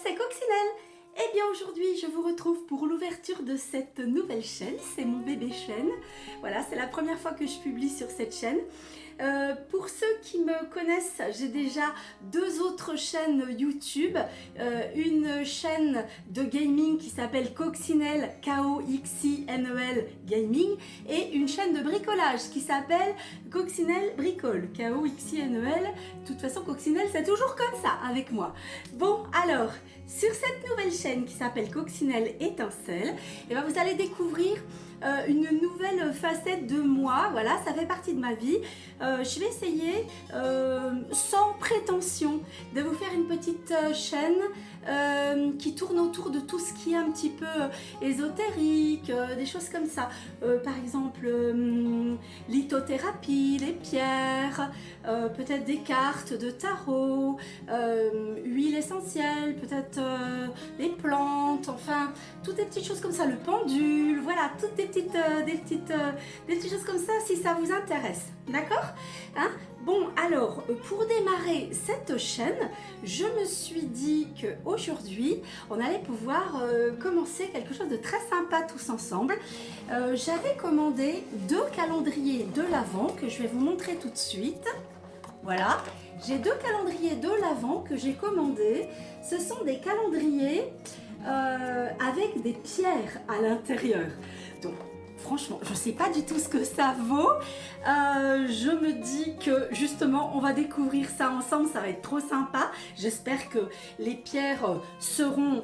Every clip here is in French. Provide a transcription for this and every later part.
c'est Coccinelle. Eh bien aujourd'hui je vous retrouve pour l'ouverture de cette nouvelle chaîne, c'est mon bébé chaîne. Voilà, c'est la première fois que je publie sur cette chaîne. Pour ceux qui me connaissent, j'ai déjà deux autres chaînes YouTube. Une chaîne de gaming qui s'appelle Coccinelle, K-O-X-I-N-E-L Gaming, et une chaîne de bricolage qui s'appelle Coccinelle Bricole, K-O-X-I-N-E-L. De toute façon, Coccinelle, c'est toujours comme ça avec moi. Bon, alors, sur cette nouvelle chaîne qui s'appelle Coccinelle Étincelle, et ben vous allez découvrir une nouvelle facette de moi. Voilà, ça fait partie de ma vie. Je vais essayer, sans prétention, de vous faire une petite chaîne qui tourne autour de tout ce qui est un petit peu ésotérique, des choses comme ça. Par exemple, lithothérapie, les pierres, peut-être des cartes de tarot, huile essentielle, peut-être des plantes, enfin, toutes des petites choses comme ça, le pendule, voilà, toutes des petites choses comme ça si ça vous intéresse, d'accord, hein? Bon, alors, pour démarrer cette chaîne, je me suis dit qu'aujourd'hui, on allait pouvoir commencer quelque chose de très sympa tous ensemble. J'avais commandé deux calendriers de l'Avent que je vais vous montrer tout de suite. Voilà, j'ai deux calendriers de l'Avent que j'ai commandés. Ce sont des calendriers avec des pierres à l'intérieur. Donc, franchement, je ne sais pas du tout ce que ça vaut. Je me dis que justement, on va découvrir ça ensemble. Ça va être trop sympa. J'espère que les pierres seront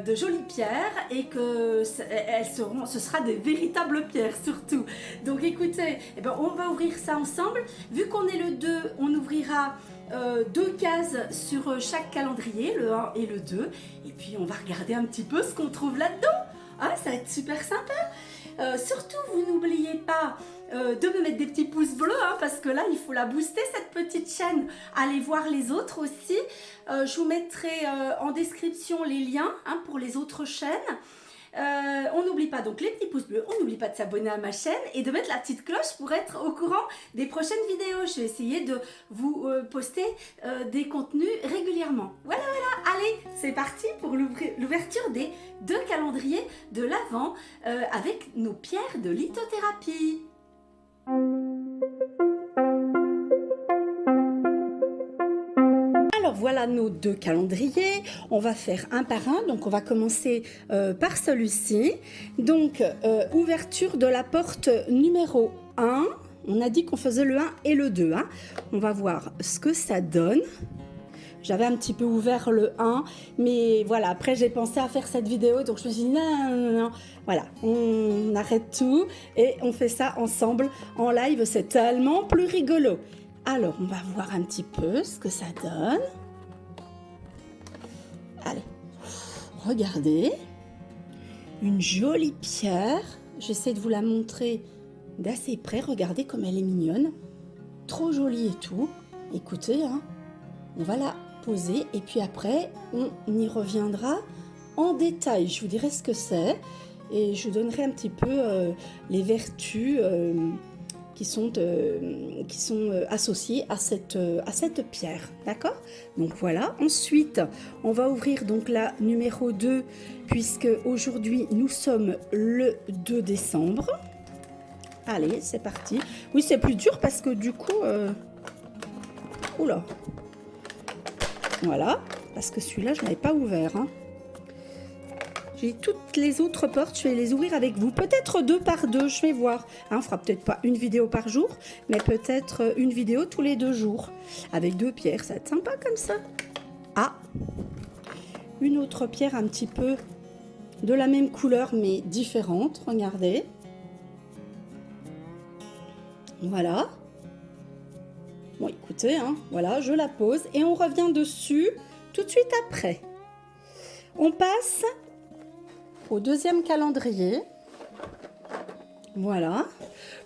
de jolies pierres et que ce sera des véritables pierres surtout. Donc écoutez, eh ben, on va ouvrir ça ensemble. Vu qu'on est le 2, on ouvrira deux cases sur chaque calendrier, le 1 et le 2. Et puis on va regarder un petit peu ce qu'on trouve là-dedans. Ah, ça va être super sympa. Surtout, vous n'oubliez pas de me mettre des petits pouces bleus, hein, parce que là, il faut la booster, cette petite chaîne. Allez voir les autres aussi. Je vous mettrai en description les liens, hein, pour les autres chaînes. On n'oublie pas donc les petits pouces bleus, on n'oublie pas de s'abonner à ma chaîne et de mettre la petite cloche pour être au courant des prochaines vidéos. Je vais essayer de vous poster des contenus régulièrement. Voilà, allez, c'est parti pour l'ouverture des deux calendriers de l'Avent avec nos pierres de lithothérapie. Alors voilà nos deux calendriers, on va faire un par un, donc on va commencer par celui-ci. Donc ouverture de la porte numéro 1, on a dit qu'on faisait le 1 et le 2, hein. On va voir ce que ça donne. J'avais un petit peu ouvert le 1, mais voilà, après j'ai pensé à faire cette vidéo, donc je me suis dit non, voilà, on arrête tout et on fait ça ensemble en live, c'est tellement plus rigolo. Alors, on va voir un petit peu ce que ça donne. Allez, regardez, une jolie pierre. J'essaie de vous la montrer d'assez près. Regardez comme elle est mignonne, trop jolie et tout. Écoutez, hein, on va la poser et puis après, on y reviendra en détail. Je vous dirai ce que c'est et je vous donnerai un petit peu les vertus qui sont associées à cette pierre, d'accord? Donc voilà, ensuite on va ouvrir donc la numéro 2 puisque aujourd'hui nous sommes le 2 décembre. Allez, c'est parti. Oui, c'est plus dur parce que du coup oula, voilà, parce que celui-là je n'avais pas ouvert, hein. J'ai toutes les autres portes, je vais les ouvrir avec vous. Peut-être 2 par 2, je vais voir. Hein, on fera peut-être pas une vidéo par jour, mais peut-être une vidéo tous les 2 jours. Avec 2 pierres, ça va être sympa comme ça. Ah, une autre pierre un petit peu de la même couleur, mais différente. Regardez. Voilà. Bon, écoutez, hein, voilà, je la pose et on revient dessus tout de suite après. On passe au deuxième calendrier. Voilà.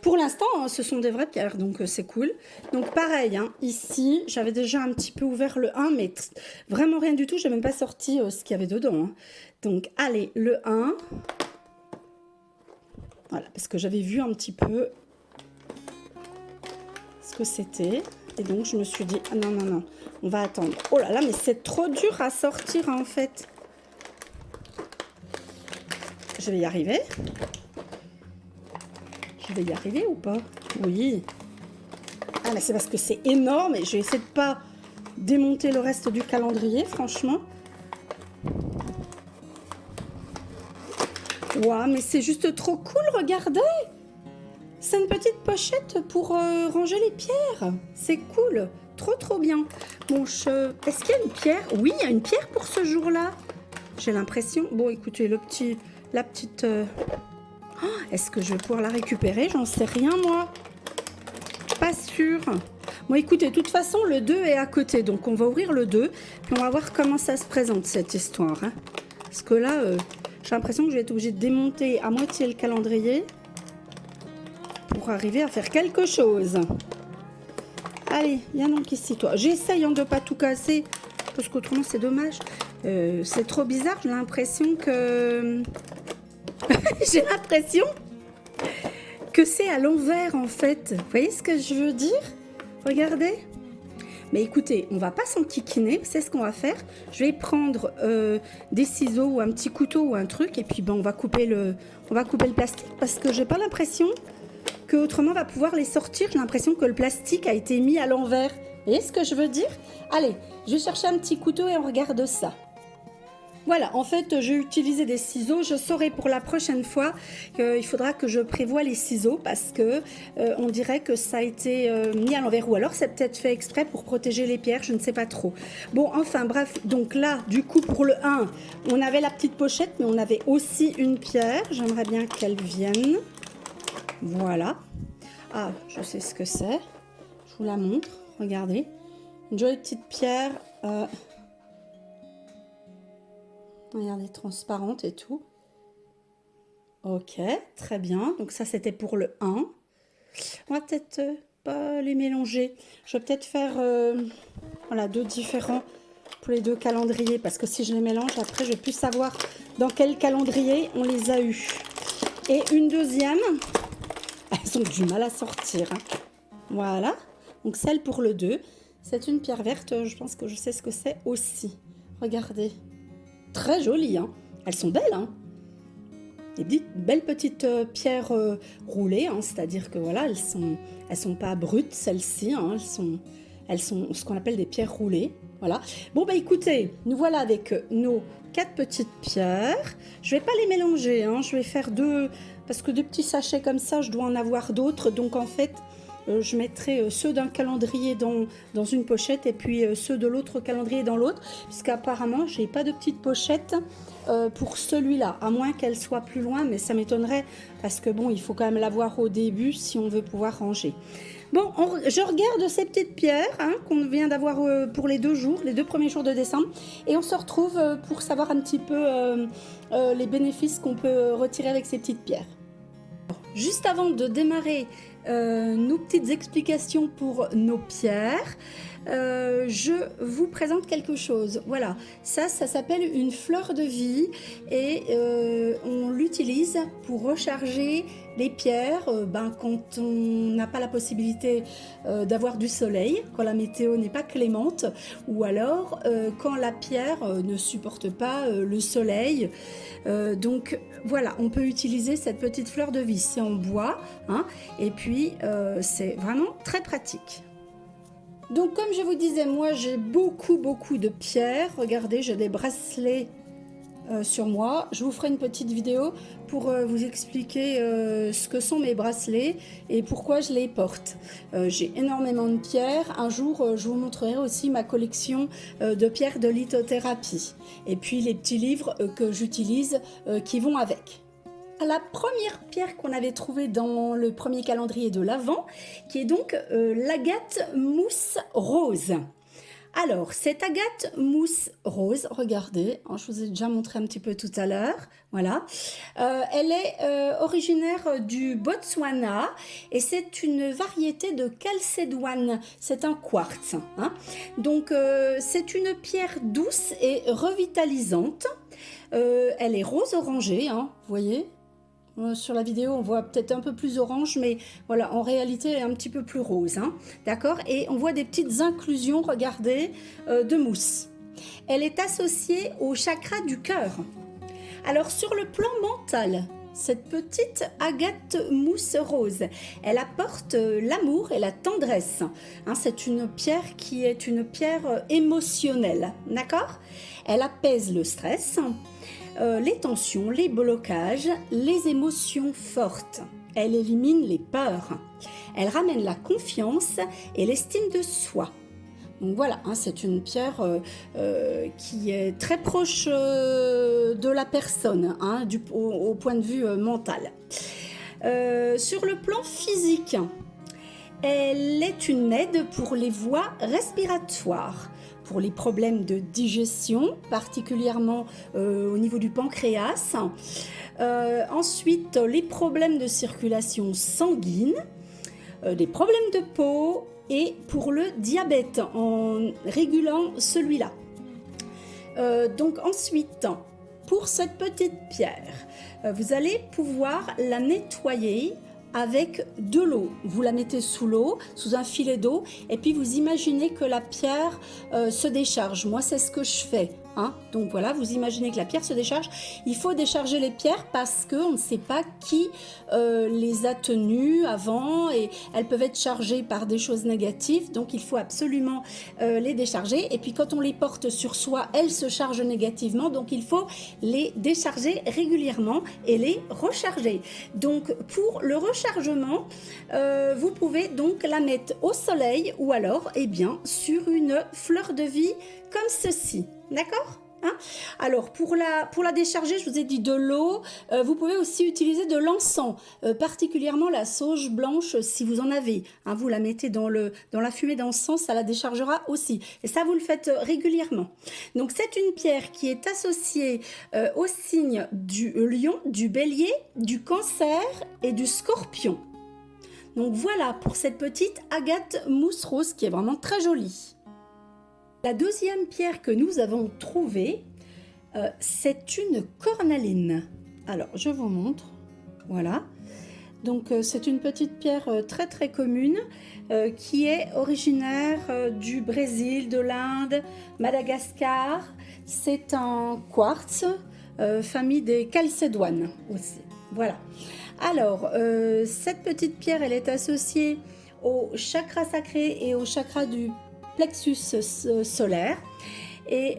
Pour l'instant, hein, ce sont des vraies pierres, donc c'est cool. Donc pareil, hein, ici, j'avais déjà un petit peu ouvert le 1, mais vraiment rien du tout. J'ai même pas sorti ce qu'il y avait dedans, hein. Donc, allez, le 1. Voilà, parce que j'avais vu un petit peu ce que c'était. Et donc, je me suis dit, ah non, non, non, on va attendre. Oh là là, mais c'est trop dur à sortir, en fait. Je vais y arriver. Je vais y arriver ou pas? Oui. Ah, mais c'est parce que c'est énorme et je vais essayer de pas démonter le reste du calendrier, franchement. Waouh, mais c'est juste trop cool, regardez! C'est une petite pochette pour ranger les pierres. C'est cool, trop trop bien. Bon, est-ce qu'il y a une pierre? Oui, il y a une pierre pour ce jour-là. J'ai l'impression. Bon, écoutez, la petite... Oh, est-ce que je vais pouvoir la récupérer? J'en sais rien, moi. Pas sûr. Bon, écoutez, de toute façon, le 2 est à côté. Donc, on va ouvrir le 2. Puis, on va voir comment ça se présente, cette histoire. Hein. Parce que là, j'ai l'impression que je vais être obligée de démonter à moitié le calendrier pour arriver à faire quelque chose. Allez, viens donc ici, toi. J'essaye de ne pas tout casser, parce qu'autrement, c'est dommage. C'est trop bizarre. J'ai l'impression que... j'ai l'impression que c'est à l'envers, en fait. Vous voyez ce que je veux dire? Regardez. Mais écoutez, on va pas s'enquiquiner. C'est ce qu'on va faire. Je vais prendre des ciseaux ou un petit couteau ou un truc. Et puis, ben, on va couper le plastique. Parce que j'ai pas l'impression que autrement on va pouvoir les sortir. J'ai l'impression que le plastique a été mis à l'envers. Vous voyez ce que je veux dire? Allez, je vais chercher un petit couteau et on regarde ça. Voilà, en fait, j'ai utilisé des ciseaux. Je saurai pour la prochaine fois qu'il faudra que je prévoie les ciseaux parce que on dirait que ça a été mis à l'envers. Ou alors, c'est peut-être fait exprès pour protéger les pierres, je ne sais pas trop. Bon, enfin, bref. Donc là, du coup, pour le 1, on avait la petite pochette, mais on avait aussi une pierre. J'aimerais bien qu'elle vienne. Voilà. Ah, je sais ce que c'est. Je vous la montre. Regardez. Une jolie petite pierre... regardez, transparente et tout. Ok, très bien. Donc ça, c'était pour le 1. On va peut-être pas les mélanger. Je vais peut-être faire voilà, 2 différents pour les 2 calendriers. Parce que si je les mélange, après, je vais plus savoir dans quel calendrier on les a eus. Et une deuxième. Elles ont du mal à sortir. Hein. Voilà. Donc celle pour le 2. C'est une pierre verte. Je pense que je sais ce que c'est aussi. Regardez. Très jolies, hein. Elles sont belles, hein. Des belles petites pierres roulées, hein. C'est-à-dire que voilà, elles sont pas brutes celles-ci, hein. Elles sont ce qu'on appelle des pierres roulées, voilà. Bon bah écoutez, nous voilà avec nos 4 petites pierres. Je vais pas les mélanger, hein. Je vais faire 2 parce que 2 petits sachets comme ça, je dois en avoir d'autres, donc en fait. Je mettrai ceux d'un calendrier dans une pochette et puis ceux de l'autre calendrier dans l'autre, puisqu'apparemment, je n'ai pas de petite pochette pour celui-là, à moins qu'elle soit plus loin, mais ça m'étonnerait parce que bon, il faut quand même l'avoir au début si on veut pouvoir ranger. Bon, je regarde ces petites pierres hein, qu'on vient d'avoir pour les 2 jours, les 2 premiers jours de décembre, et on se retrouve pour savoir un petit peu les bénéfices qu'on peut retirer avec ces petites pierres. Juste avant de démarrer nos petites explications pour nos pierres, je vous présente quelque chose. Voilà, ça s'appelle une fleur de vie et on l'utilise pour recharger les pierres quand on n'a pas la possibilité d'avoir du soleil, quand la météo n'est pas clémente, ou alors quand la pierre ne supporte pas le soleil. Donc voilà, on peut utiliser cette petite fleur de vie, c'est en bois, hein, et puis c'est vraiment très pratique. Donc comme je vous disais, moi j'ai beaucoup de pierres. Regardez, j'ai des bracelets sur moi. Je vous ferai une petite vidéo pour vous expliquer ce que sont mes bracelets et pourquoi je les porte. J'ai énormément de pierres. Un jour, je vous montrerai aussi ma collection de pierres de lithothérapie. Et puis les petits livres que j'utilise qui vont avec. La première pierre qu'on avait trouvée dans le premier calendrier de l'Avent, qui est donc l'agate mousse rose. Alors, cette agate mousse rose, regardez, hein, je vous ai déjà montré un petit peu tout à l'heure, voilà. Elle est originaire du Botswana et c'est une variété de calcédoine, c'est un quartz. Hein. Donc, c'est une pierre douce et revitalisante. Elle est rose orangée, hein, vous voyez ? Sur la vidéo, on voit peut-être un peu plus orange, mais voilà, en réalité, elle est un petit peu plus rose. Hein, d'accord? Et on voit des petites inclusions, regardez, de mousse. Elle est associée au chakra du cœur. Alors, sur le plan mental, cette petite agate mousse rose, elle apporte l'amour et la tendresse. Hein, c'est une pierre qui est une pierre émotionnelle, d'accord? Elle apaise le stress, les tensions, les blocages, les émotions fortes. Elle élimine les peurs. Elle ramène la confiance et l'estime de soi. Donc voilà, hein, c'est une pierre qui est très proche de la personne, hein, au point de vue mental. Sur le plan physique, elle est une aide pour les voies respiratoires, pour les problèmes de digestion, particulièrement au niveau du pancréas. Ensuite, les problèmes de circulation sanguine, des problèmes de peau, et pour le diabète, en régulant celui-là. Donc ensuite, pour cette petite pierre, vous allez pouvoir la nettoyer avec de l'eau. Vous la mettez sous l'eau, sous un filet d'eau, et puis vous imaginez que la pierre se décharge. Moi, c'est ce que je fais. Hein. Donc voilà, vous imaginez que la pierre se décharge. Il faut décharger les pierres parce qu'on ne sait pas qui les a tenues avant et elles peuvent être chargées par des choses négatives. Donc il faut absolument les décharger. Et puis quand on les porte sur soi, elles se chargent négativement. Donc il faut les décharger régulièrement et les recharger. Donc pour le rechargement, vous pouvez donc la mettre au soleil ou alors sur une fleur de vie comme ceci. D'accord? Hein? Alors, pour la décharger, je vous ai dit de l'eau. Vous pouvez aussi utiliser de l'encens, particulièrement la sauge blanche si vous en avez. Hein, vous la mettez dans la fumée d'encens, ça la déchargera aussi. Et ça, vous le faites régulièrement. Donc, c'est une pierre qui est associée au signe du lion, du bélier, du cancer et du scorpion. Donc, voilà pour cette petite agate mousse rose qui est vraiment très jolie. La deuxième pierre que nous avons trouvée, c'est une cornaline. Alors, je vous montre. Voilà. Donc, c'est une petite pierre très très commune qui est originaire du Brésil, de l'Inde, Madagascar. C'est un quartz, famille des chalcédoines aussi. Voilà. Alors, cette petite pierre, elle est associée au chakra sacré et au chakra du plexus solaire et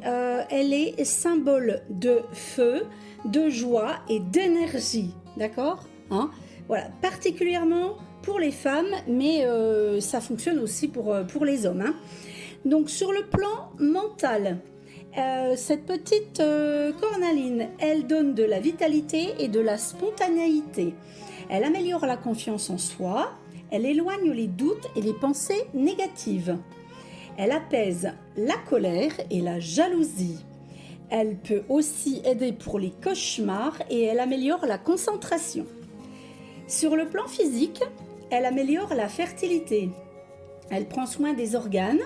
elle est symbole de feu, de joie et d'énergie, d'accord, hein, voilà, particulièrement pour les femmes, mais ça fonctionne aussi pour les hommes, hein. Donc sur le plan mental, cette petite cornaline, elle donne de la vitalité et de la spontanéité, elle améliore la confiance en soi, elle éloigne les doutes et les pensées négatives. Elle apaise la colère et la jalousie. Elle peut aussi aider pour les cauchemars et elle améliore la concentration. Sur le plan physique, elle améliore la fertilité. Elle prend soin des organes,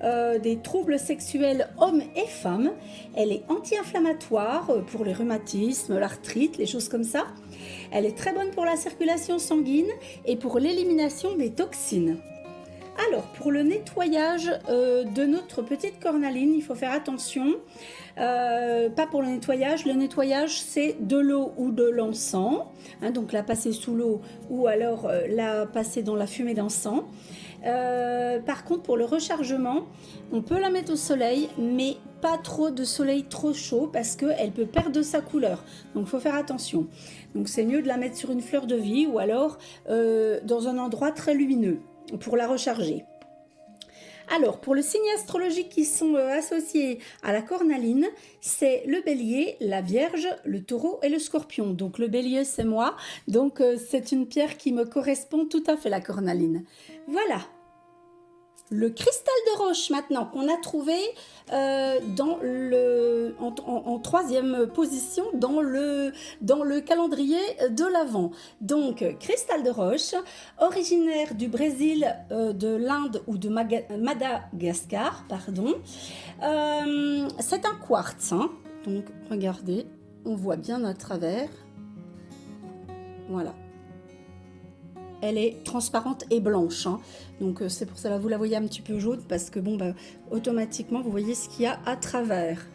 des troubles sexuels hommes et femmes. Elle est anti-inflammatoire pour les rhumatismes, l'arthrite, les choses comme ça. Elle est très bonne pour la circulation sanguine et pour l'élimination des toxines. Alors, pour le nettoyage de notre petite cornaline, il faut faire attention, pas pour le nettoyage c'est de l'eau ou de l'encens, hein, donc la passer sous l'eau ou alors la passer dans la fumée d'encens. Par contre, pour le rechargement, on peut la mettre au soleil, mais pas trop de soleil trop chaud parce qu'elle peut perdre sa couleur, donc il faut faire attention. Donc c'est mieux de la mettre sur une fleur de vie ou alors dans un endroit très lumineux pour la recharger. Alors, pour le signe astrologique qui sont associés à la cornaline, c'est le bélier, la vierge, le taureau et le scorpion. Donc le bélier, c'est moi. Donc c'est une pierre qui me correspond tout à fait, la cornaline. Voilà. Le cristal de roche maintenant qu'on a trouvé en troisième position dans le calendrier de l'Avent. Donc cristal de roche, originaire du Brésil, de l'Inde ou de Madagascar, pardon. C'est un quartz, hein. Donc regardez, on voit bien à travers. Voilà. Elle est transparente et blanche, hein. Donc c'est pour ça que vous la voyez un petit peu jaune parce que bon, bah, automatiquement vous voyez ce qu'il y a à travers.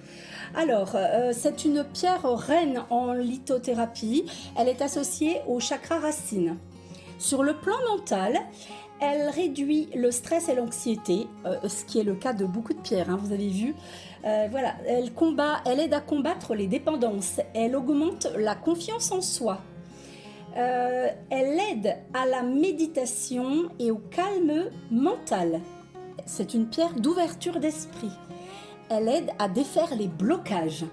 Alors, c'est une pierre reine en lithothérapie. Elle est associée au chakra racine. Sur le plan mental, elle réduit le stress et l'anxiété, ce qui est le cas de beaucoup de pierres, hein, vous avez vu. Voilà, elle aide à combattre les dépendances. Elle augmente la confiance en soi. Elle aide à la méditation et au calme mental. C'est une pierre d'ouverture d'esprit. Elle aide à défaire les blocages.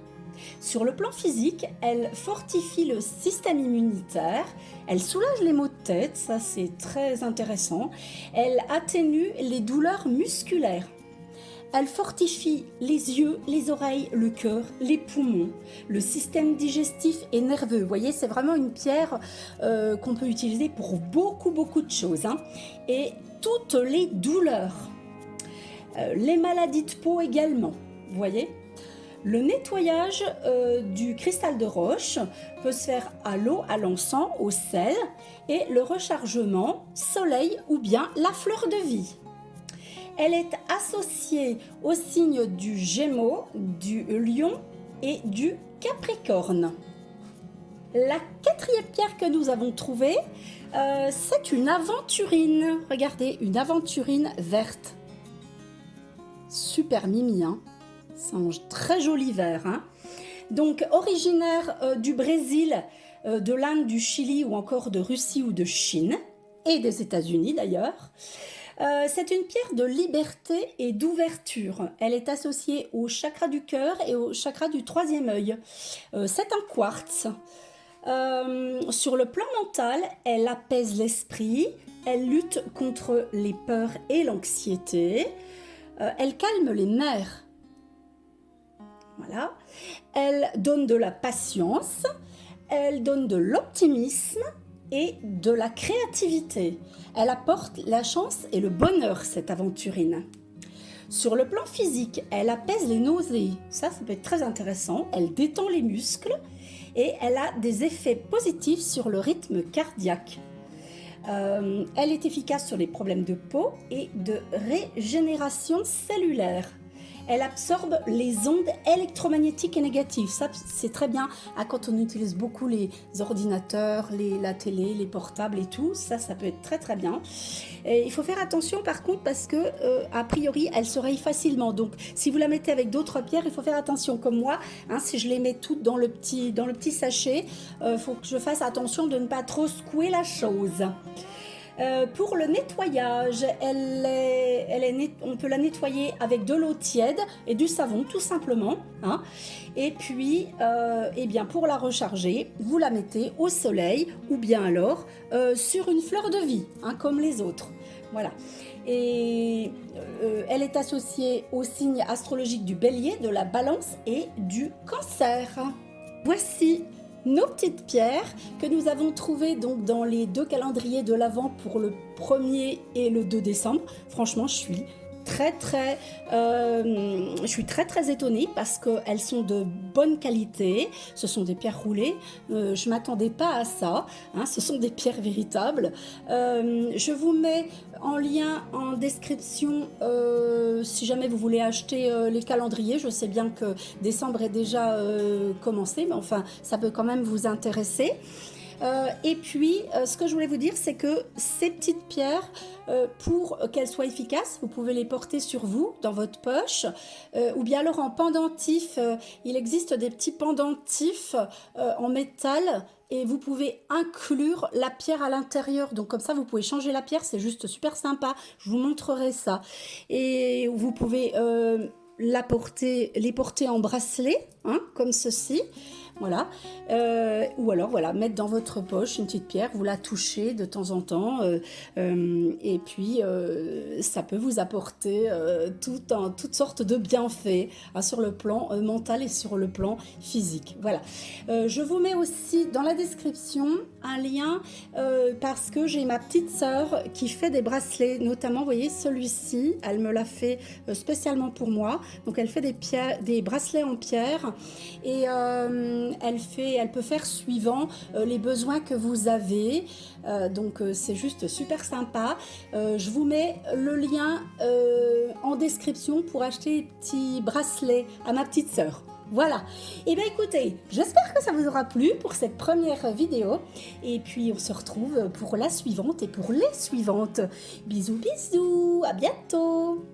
Sur le plan physique, elle fortifie le système immunitaire, elle soulage les maux de tête, ça c'est très intéressant, elle atténue les douleurs musculaires. Elle fortifie les yeux, les oreilles, le cœur, les poumons, le système digestif et nerveux. Vous voyez, c'est vraiment une pierre qu'on peut utiliser pour beaucoup de choses, hein. Et toutes les douleurs, les maladies de peau également, vous voyez. Le nettoyage du cristal de roche peut se faire à l'eau, à l'encens, au sel, et le rechargement, soleil ou bien la fleur de vie. Elle est associée au signe du Gémeaux, du Lion et du Capricorne. La quatrième pierre que nous avons trouvée, c'est une aventurine. Regardez, une aventurine verte. Super mimi, hein. C'est un très joli vert, hein. Donc, originaire du Brésil, de l'Inde, du Chili ou encore de Russie ou de Chine, et des États-Unis d'ailleurs. C'est une pierre de liberté et d'ouverture. Elle est associée au chakra du cœur et au chakra du troisième œil. C'est un quartz. Sur le plan mental, elle apaise l'esprit, elle lutte contre les peurs et l'anxiété, elle calme les nerfs. Voilà. Elle donne de la patience, elle donne de l'optimisme et de la créativité. Elle apporte la chance et le bonheur, cette aventurine. Sur le plan physique, elle apaise les nausées. Ça peut être très intéressant. Elle détend les muscles et elle a des effets positifs sur le rythme cardiaque. Elle est efficace sur les problèmes de peau et de régénération cellulaire. Elle absorbe les ondes électromagnétiques et négatives. Ça, c'est très bien quand on utilise beaucoup les ordinateurs, la télé, les portables et tout. Ça peut être très bien. Et il faut faire attention par contre parce que, a priori, elle se raye facilement. Donc, si vous la mettez avec d'autres pierres, il faut faire attention. Comme moi, hein, si je les mets toutes dans le petit sachet, il faut que je fasse attention de ne pas trop secouer la chose. Pour le nettoyage, on peut la nettoyer avec de l'eau tiède et du savon tout simplement, hein. Et puis eh bien, pour la recharger, vous la mettez au soleil ou bien alors sur une fleur de vie, hein, comme les autres. Voilà. Et elle est associée au signe astrologique du Bélier, de la Balance et du Cancer. Voici nos petites pierres que nous avons trouvées donc dans les 2 calendriers de l'Avent pour le 1er et le 2 décembre. Franchement, je suis très étonnée parce qu'elles sont de bonne qualité. Ce sont des pierres roulées. Je ne m'attendais pas à ça, hein. Ce sont des pierres véritables. Je vous mets en lien en description si jamais vous voulez acheter les calendriers. Je sais bien que décembre est déjà commencé, mais enfin, ça peut quand même vous intéresser. Et puis, ce que je voulais vous dire, c'est que ces petites pierres, pour qu'elles soient efficaces, vous pouvez les porter sur vous, dans votre poche, ou bien alors en pendentif. Il existe des petits pendentifs en métal et vous pouvez inclure la pierre à l'intérieur. Donc comme ça, vous pouvez changer la pierre, c'est juste super sympa. Je vous montrerai ça. Et vous pouvez les porter en bracelet, hein, comme ceci. Voilà, ou alors voilà, mettre dans votre poche une petite pierre, vous la touchez de temps en temps, et puis ça peut vous apporter toutes sortes de bienfaits, hein, sur le plan mental et sur le plan physique. Voilà, je vous mets aussi dans la description un lien parce que j'ai ma petite sœur qui fait des bracelets, notamment, vous voyez, celui-ci, elle me l'a fait spécialement pour moi. Donc elle fait des bracelets en pierre et elle peut faire suivant les besoins que vous avez. Donc c'est juste super sympa. Je vous mets le lien en description pour acheter des petits bracelets à ma petite sœur. Voilà. Et bien écoutez, j'espère que ça vous aura plu pour cette première vidéo. Et puis on se retrouve pour la suivante et pour les suivantes. Bisous bisous, à bientôt.